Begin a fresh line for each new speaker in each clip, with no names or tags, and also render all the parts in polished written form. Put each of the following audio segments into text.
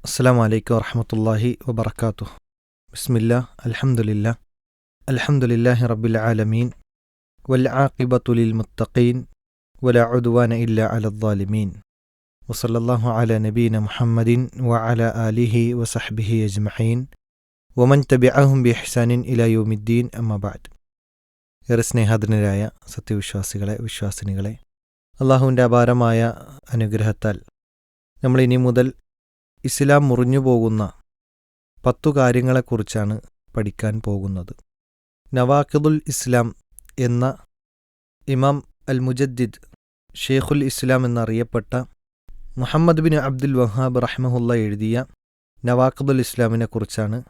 അസ്സലാമു അലൈക്കും വറഹ്മത്തുള്ളാഹി വബറകാതുഹു. ബിസ്മില്ലാഹ് അൽഹംദുലില്ലാഹി റബ്ബിൽ ആലമീൻ വൽ ആഖിബത്തു ലിൽ മുത്തഖീൻ വലാ ഉദ്വാന ഇല്ലാ അലൽ ളാലിമീൻ വസല്ലല്ലാഹു അലാ നബീന മുഹമ്മദിൻ വഅലാ ആലിഹി വസഹ്ബിഹി അജ്മഈൻ വമൻ തബിഅഹും ബിഇഹ്സാനിൻ ഇലാ യൗമിദ്ദീൻ അമ്മാ ബഅദ്. ഏറെ സ്നേഹാധനരായ സത്യവിശ്വാസികളെ, വിശ്വാസിനികളെ, അള്ളാഹുവിൻ്റെ അപാരമായ അനുഗ്രഹത്താൽ നമ്മളിനി മുതൽ ഇസ്ലാം മുറിഞ്ഞു പോകുന്ന 10 കാര്യങ്ങളെക്കുറിച്ചാണ് പഠിക്കാൻ പോകുന്നത്. നവാഖിദുൽ ഇസ്ലാം എന്ന ഇമാം അൽ മുജദ്ദിദ് ഷെയ്ഖുൽ ഇസ്ലാം എന്നറിയപ്പെട്ട മുഹമ്മദ് ബിൻ അബ്ദുൽ വഹാബ് റഹ്മഹുല്ല എഴുതിയ നവാഖിദുൽ ഇസ്ലാമിനെക്കുറിച്ചാണ്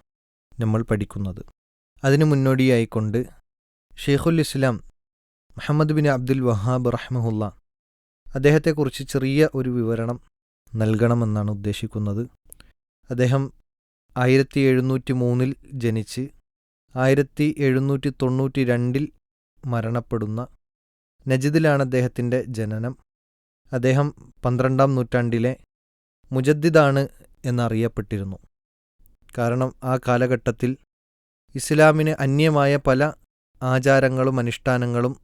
നമ്മൾ പഠിക്കുന്നത്. അതിനു മുന്നോടിയായിക്കൊണ്ട് ഷെയ്ഖുൽ ഇസ്ലാം മുഹമ്മദ് ബിൻ അബ്ദുൽ വഹാബ് റഹ്മഹുല്ല അദ്ദേഹത്തെക്കുറിച്ച് ചെറിയ ഒരു വിവരണം നൽകണമെന്നാണ് ഉദ്ദേശിക്കുന്നത്. അദ്ദേഹം 1703 ജനിച്ച് 1792 മരണപ്പെടുന്ന നജിദിലാണ് അദ്ദേഹത്തിൻ്റെ ജനനം. അദ്ദേഹം 12-ാം നൂറ്റാണ്ടിലെ മുജദ്ദിദാണ് എന്നറിയപ്പെട്ടിരുന്നു. കാരണം ആ കാലഘട്ടത്തിൽ ഇസ്ലാമിന് അന്യമായ പല ആചാരങ്ങളും അനുഷ്ഠാനങ്ങളും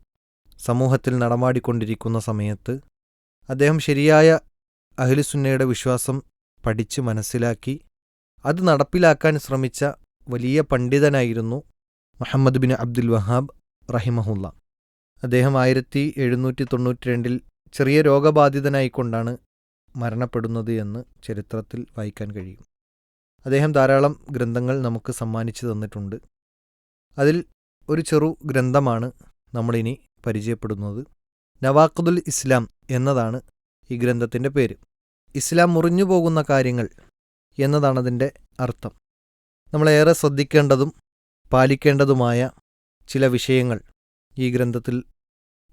സമൂഹത്തിൽ നടമാടിക്കൊണ്ടിരിക്കുന്ന സമയത്ത് അദ്ദേഹം ശരിയായ അഹ്ലുസുന്നയുടെ വിശ്വാസം പഠിച്ച് മനസ്സിലാക്കി അത് നടപ്പിലാക്കാൻ ശ്രമിച്ച വലിയ പണ്ഡിതനായിരുന്നു മുഹമ്മദ് ബിൻ അബ്ദുൽ വഹാബ് റഹിമഹുല്ല. അദ്ദേഹം 1792 ചെറിയ രോഗബാധിതനായിക്കൊണ്ടാണ് മരണപ്പെടുന്നത് എന്ന് ചരിത്രത്തിൽ വായിക്കാൻ കഴിയും. അദ്ദേഹം ധാരാളം ഗ്രന്ഥങ്ങൾ നമുക്ക് സമ്മാനിച്ചു തന്നിട്ടുണ്ട്. അതിൽ ഒരു ചെറു ഗ്രന്ഥമാണ് നമ്മളിനി പരിചയപ്പെടുന്നത്. നവാഖിദുൽ ഇസ്ലാം എന്നതാണ് ഈ ഗ്രന്ഥത്തിൻ്റെ പേര്. ഇസ്ലാം മുറിഞ്ഞു പോകുന്ന കാര്യങ്ങൾ എന്നതാണതിൻ്റെ അർത്ഥം. നമ്മളേറെ ശ്രദ്ധിക്കേണ്ടതും പാലിക്കേണ്ടതുമായ ചില വിഷയങ്ങൾ ഈ ഗ്രന്ഥത്തിൽ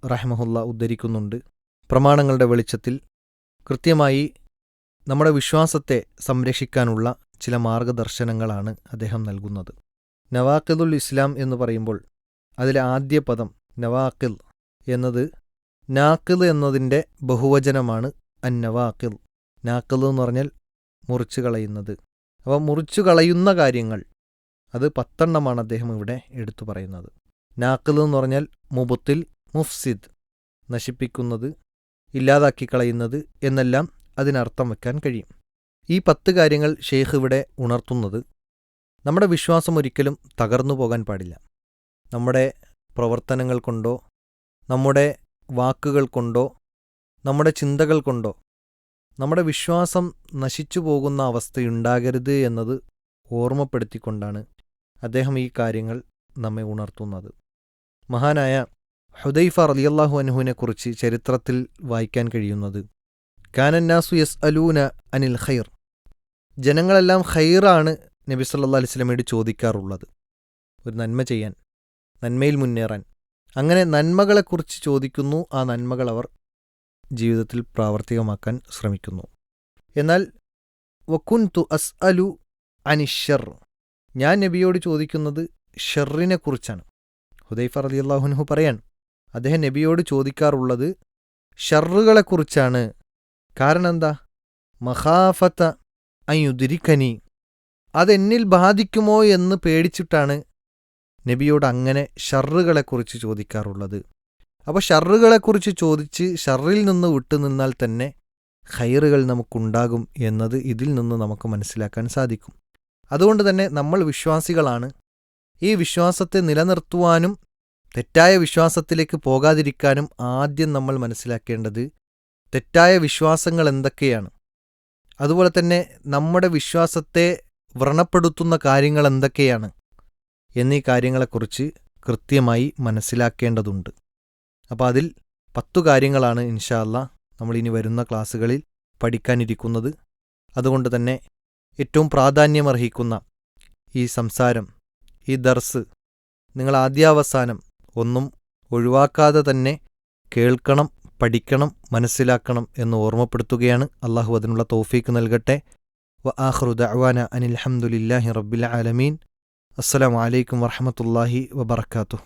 റഹ്മഹുല്ല ഉദ്ധരിക്കുന്നുണ്ട്. പ്രമാണങ്ങളുടെ വെളിച്ചത്തിൽ കൃത്യമായി നമ്മുടെ വിശ്വാസത്തെ സംരക്ഷിക്കാനുള്ള ചില മാർഗദർശനങ്ങളാണ് അദ്ദേഹം നൽകുന്നത്. നവാഖിദുൽ ഇസ്ലാം എന്ന് പറയുമ്പോൾ അതിലെ ആദ്യ പദം നവാഖിൽ എന്നത് നാഖിൽ എന്നതിൻ്റെ ബഹുവചനമാണ് അന്നവാഖിൽ. നാഖിൽ എന്ന് പറഞ്ഞാൽ മുറിച്ചു കളയുന്നത്. അപ്പോൾ മുറിച്ചു കളയുന്ന കാര്യങ്ങൾ അത് 10 അദ്ദേഹം ഇവിടെ എടുത്തു പറയുന്നത്. നാഖിൽ എന്ന് പറഞ്ഞാൽ മുബത്തിൽ, മുഫ്സിദ്, നശിപ്പിക്കുന്നത്, ഇല്ലാതാക്കി കളയുന്നത് എന്നെല്ലാം അതിനർത്ഥം വയ്ക്കാൻ കഴിയും. ഈ 10 കാര്യങ്ങൾ ഷെയ്ഖ് ഇവിടെ ഉണർത്തുന്നത് നമ്മുടെ വിശ്വാസം ഒരിക്കലും തകർന്നു പോകാൻ പാടില്ല. നമ്മുടെ പ്രവർത്തനങ്ങൾ കൊണ്ടോ നമ്മുടെ വാക്കുകൾ കൊണ്ടോ നമ്മുടെ ചിന്തകൾ കൊണ്ടോ നമ്മുടെ വിശ്വാസം നശിച്ചു പോകുന്ന അവസ്ഥയുണ്ടാകരുത് എന്നത് ഓർമ്മപ്പെടുത്തിക്കൊണ്ടാണ് അദ്ദേഹം ഈ കാര്യങ്ങൾ നമ്മെ ഉണർത്തുന്നത്. മഹാനായ ഹുദൈഫ റളിയല്ലാഹു അൻഹുവിനെക്കുറിച്ച് ചരിത്രത്തിൽ വായിക്കാൻ കഴിയുന്നത് കാനന്നാസു യസ്അലൂന അനിൽ ഖൈർ. ജനങ്ങളെല്ലാം ഖൈറാണ് നബി സല്ലല്ലാഹു അലൈഹി വസല്ലമയോട് ചോദിക്കാറുള്ളത്. ഒരു നന്മ ചെയ്യാൻ, നന്മയിൽ മുന്നേറാൻ. അങ്ങനെ നന്മകളെക്കുറിച്ച് ചോദിക്കുന്നു, ആ നന്മകൾ അവർ ജീവിതത്തിൽ പ്രാവർത്തികമാക്കാൻ ശ്രമിക്കുന്നു. എന്നാൽ വകുൻതു അസ്അലു അനിശ്ശർ, ഞാൻ നബിയോട് ചോദിക്കുന്നത് ഷർറിനെക്കുറിച്ചാണ്. ഹുദൈഫ റളിയല്ലാഹു അൻഹു പറയാൻ അദ്ദേഹം നബിയോട് ചോദിക്കാറുള്ളത് ഷർറുകളെക്കുറിച്ചാണ്. കാരണം എന്താ? മഖാഫത അയുദ്രിക്കനി, അതെന്നിൽ ബാധിക്കുമോ എന്ന് പേടിച്ചിട്ടാണ് നബിയോട് അങ്ങനെ ഷർറുകളെക്കുറിച്ച് ചോദിക്കാറുള്ളത്. അപ്പോൾ ഷർറുകളെക്കുറിച്ച് ചോദിച്ച് ഷർറിൽ നിന്ന് വിട്ടുനിന്നാൽ തന്നെ ഖൈറുകൾ നമുക്കുണ്ടാകും എന്നത് ഇതിൽ നിന്ന് നമുക്ക് മനസ്സിലാക്കാൻ സാധിക്കും. അതുകൊണ്ട് തന്നെ നമ്മൾ വിശ്വാസികളാണ്. ഈ വിശ്വാസത്തെ നിലനിർത്തുവാനും തെറ്റായ വിശ്വാസത്തിലേക്ക് പോകാതിരിക്കാനും ആദ്യം നമ്മൾ മനസ്സിലാക്കേണ്ടത് തെറ്റായ വിശ്വാസങ്ങൾ എന്തൊക്കെയാണ്, അതുപോലെ തന്നെ നമ്മുടെ വിശ്വാസത്തെ വ്രണപ്പെടുത്തുന്ന കാര്യങ്ങൾ എന്തൊക്കെയാണ് എന്നീ കാര്യങ്ങളെക്കുറിച്ച് കൃത്യമായി മനസ്സിലാക്കേണ്ടതുണ്ട്. അപ്പോൾ അതിൽ 10 കാര്യങ്ങളാണ് ഇൻഷാ അല്ലാഹ് നമ്മളിനി വരുന്ന ക്ലാസ്സുകളിൽ പഠിക്കാനിരിക്കുന്നത്. അതുകൊണ്ട് തന്നെ ഏറ്റവും പ്രാധാന്യമർഹിക്കുന്ന ഈ സംസാരം, ഈ ദർസ് നിങ്ങൾ ആദ്യാവസാനം ഒന്നും ഒഴിവാക്കാതെ തന്നെ കേൾക്കണം, പഠിക്കണം, മനസ്സിലാക്കണം എന്ന് ഓർമ്മപ്പെടുത്തുകയാണ്. അള്ളാഹു അതിനുള്ള തൗഫീക്ക് നൽകട്ടെ. വ ആഖിറു ദഅ്വാന അനിൽ ഹംദുലില്ലാഹി റബ്ബിൽ ആലമീൻ. അസ്സലാമു അലൈക്കും വറഹ്മത്തുള്ളാഹി വബറകാതുഹു.